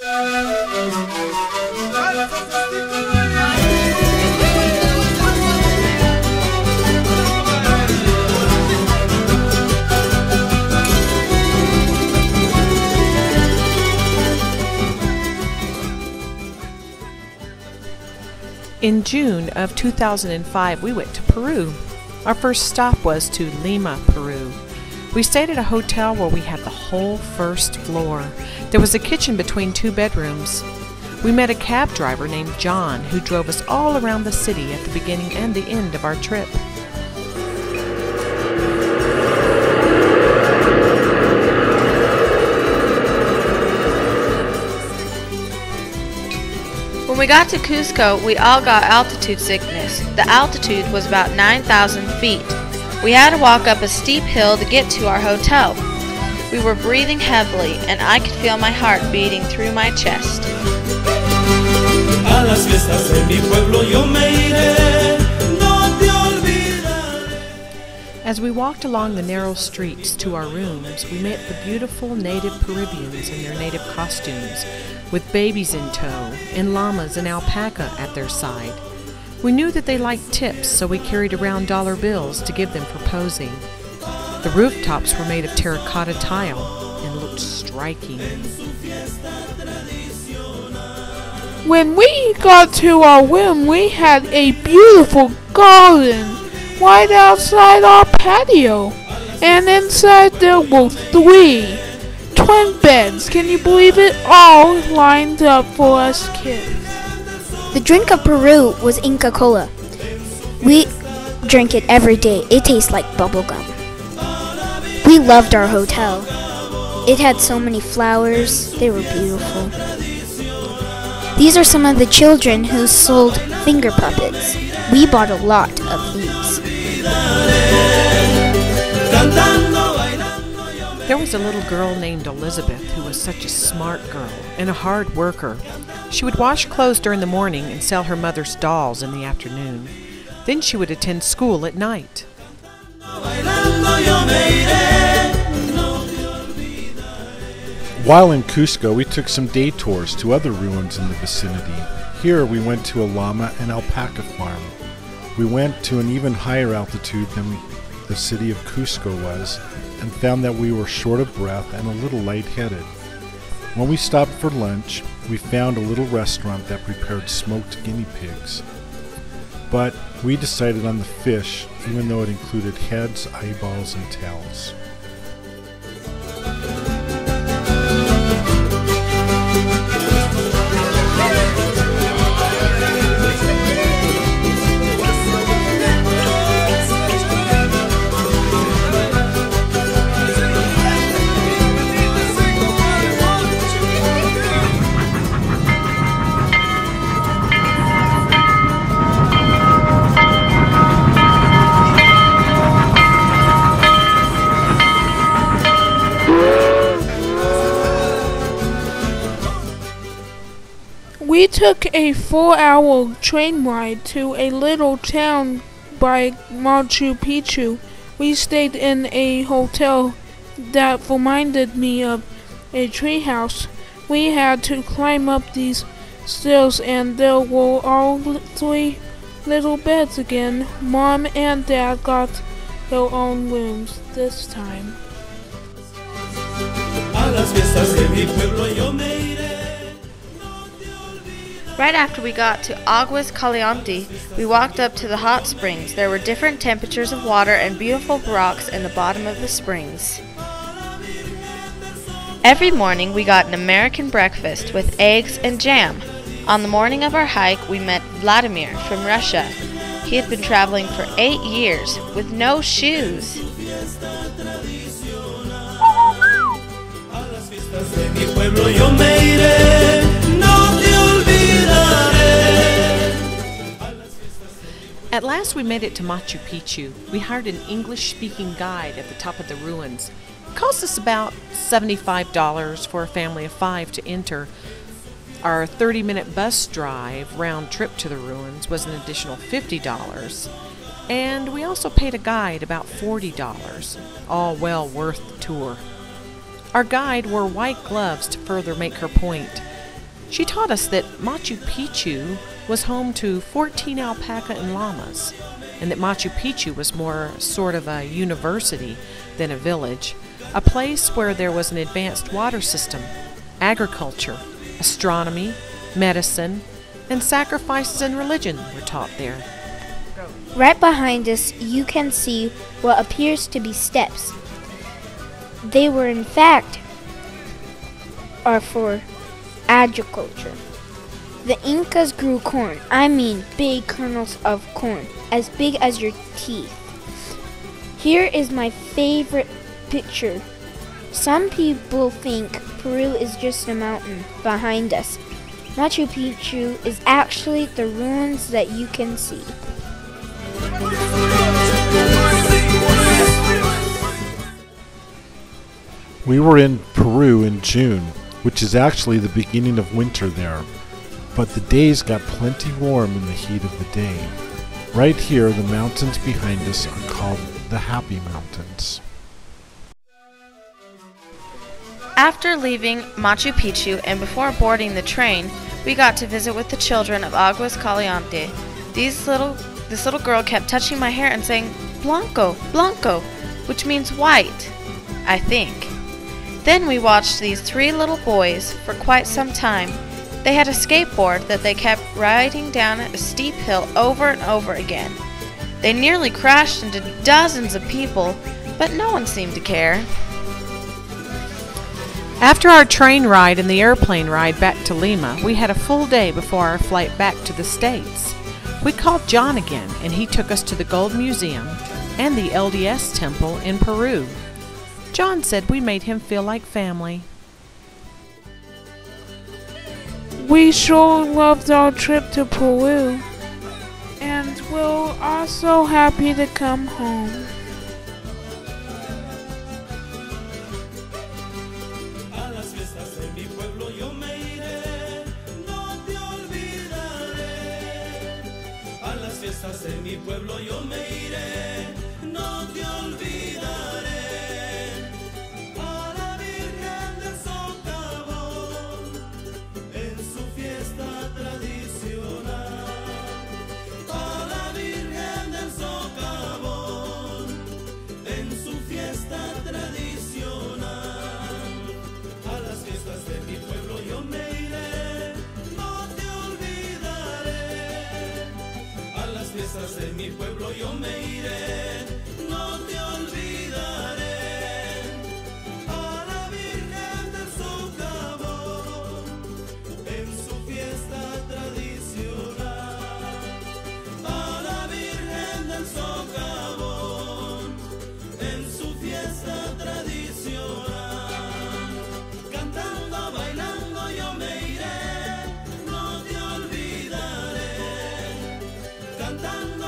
In June of 2005, we went to Peru. Our first stop was to Lima, Peru. We stayed at a hotel where we had the whole first floor. There was a kitchen between 2 bedrooms. We met a cab driver named John who drove us all around the city at the beginning and the end of our trip. When we got to Cusco, we all got altitude sickness. The altitude was about 9,000 feet. We had to walk up a steep hill to get to our hotel. We were breathing heavily, and I could feel my heart beating through my chest. As we walked along the narrow streets to our rooms, we met the beautiful native Peruvians in their native costumes, with babies in tow, and llamas and alpaca at their side. We knew that they liked tips, so we carried around dollar bills to give them for posing. The rooftops were made of terracotta tile and looked striking. When we got to our room, we had a beautiful garden right outside our patio, and inside there were 3 twin beds. Can you believe it? All lined up for us kids. The drink of Peru was Inca Cola. We drink it every day. It tastes like bubblegum. We loved our hotel. It had so many flowers. They were beautiful. These are some of the children who sold finger puppets. We bought a lot of these. There was a little girl named Elizabeth who was such a smart girl and a hard worker. She would wash clothes during the morning and sell her mother's dolls in the afternoon. Then she would attend school at night. While in Cusco, we took some day tours to other ruins in the vicinity. Here we went to a llama and alpaca farm. We went to an even higher altitude than the city of Cusco was, and found that we were short of breath and a little lightheaded. When we stopped for lunch, we found a little restaurant that prepared smoked guinea pigs. But we decided on the fish, even though it included heads, eyeballs, and tails. We took a 4-hour train ride to a little town by Machu Picchu. We stayed in a hotel that reminded me of a treehouse. We had to climb up these stairs, and there were all 3 little beds again. Mom and Dad got their own rooms this time. Right after we got to Aguas Caliente, we walked up to the hot springs. There were different temperatures of water and beautiful rocks in the bottom of the springs. Every morning we got an American breakfast with eggs and jam. On the morning of our hike, we met Vladimir from Russia. He had been traveling for 8 years with no shoes. At last we made it to Machu Picchu. We hired an English-speaking guide at the top of the ruins. It cost us about $75 for a family of 5 to enter. Our 30-minute bus drive round trip to the ruins was an additional $50. And we also paid a guide about $40, all well worth the tour. Our guide wore white gloves to further make her point. She taught us that Machu Picchu was home to 14 alpaca and llamas, and that Machu Picchu was more sort of a university than a village, a place where there was an advanced water system, agriculture, astronomy, medicine, and sacrifices and religion were taught there. Right behind us, you can see what appears to be steps. They were in fact are for agriculture. The Incas grew corn, I mean big kernels of corn, as big as your teeth. Here is my favorite picture. Some people think Peru is just a mountain behind us. Machu Picchu is actually the ruins that you can see. We were in Peru in June, which is actually the beginning of winter there, but the days got plenty warm in the heat of the day. Right here, the mountains behind us are called the Happy Mountains. After leaving Machu Picchu and before boarding the train, we got to visit with the children of Aguas Caliente. This little girl kept touching my hair and saying, "Blanco, Blanco," which means white, I think. Then we watched these 3 little boys for quite some time. They had a skateboard that they kept riding down a steep hill over and over again. They nearly crashed into dozens of people, but no one seemed to care. After our train ride and the airplane ride back to Lima, we had a full day before our flight back to the States. We called John again, and he took us to the Gold Museum and the LDS Temple in Peru. John said we made him feel like family. We sure loved our trip to Peru, and we're also happy to come home. De mi pueblo yo me iré, no te olvidaré. A la Virgen del Socavón, en su fiesta tradicional. A la Virgen del Socavón, en su fiesta tradicional. Cantando, bailando yo me iré, no te olvidaré. Cantando